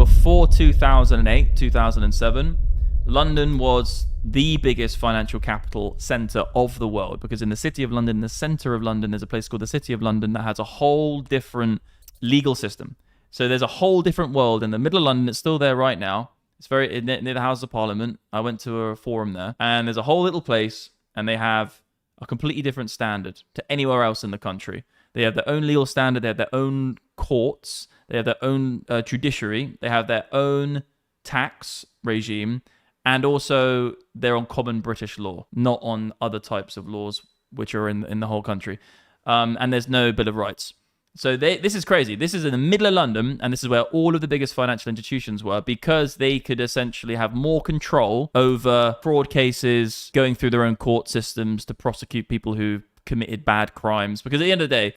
before 2008, 2007, London was the biggest financial capital center of the world, because in the city of London, the center of London, there's a place called the City of London that has a whole different legal system. So there's a whole different world in the middle of London. It's still there right now. It's very near the House of Parliament. I went to a forum there, and there's a whole little place, and they have a completely different standard to anywhere else in the country. They have their own legal standard. They have their own courts. They have their own judiciary. They have their own tax regime. And also, they're on common British law, not on other types of laws which are in the whole country. And there's no Bill of Rights. So this is crazy. This is in the middle of London, and this is where all of the biggest financial institutions were, because they could essentially have more control over fraud cases, going through their own court systems to prosecute people who committed bad crimes. Because at the end of the day,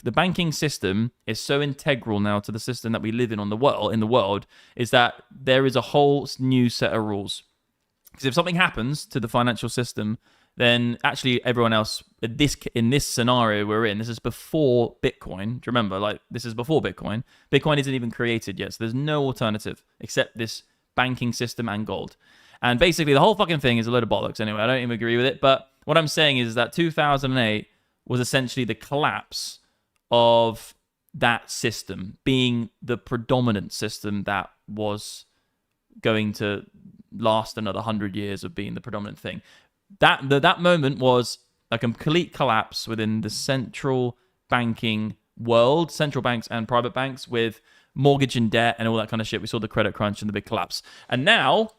the banking system is so integral now to the system that we live in the world, is that there is a whole new set of rules. Because if something happens to the financial system, then actually everyone else in this scenario we're in, this is before Bitcoin. Do you remember? Like, this is before Bitcoin. Bitcoin isn't even created yet, so there's no alternative except this banking system and gold. And basically, the whole fucking thing is a load of bollocks. Anyway, I don't even agree with it. But what I'm saying is that 2008 was essentially the collapse of that system being the predominant system that was going to last another 100 years of being the predominant thing. That moment was a complete collapse within the central banking world, central banks and private banks, with mortgage and debt and all that kind of shit. We saw the credit crunch and the big collapse. And now,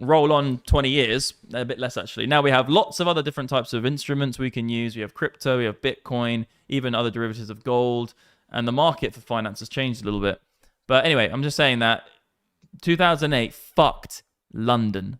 roll on 20 years, a bit less actually. Now we have lots of other different types of instruments we can use. We have crypto, we have Bitcoin, even other derivatives of gold. And the market for finance has changed a little bit. But anyway, I'm just saying that 2008 fucked London.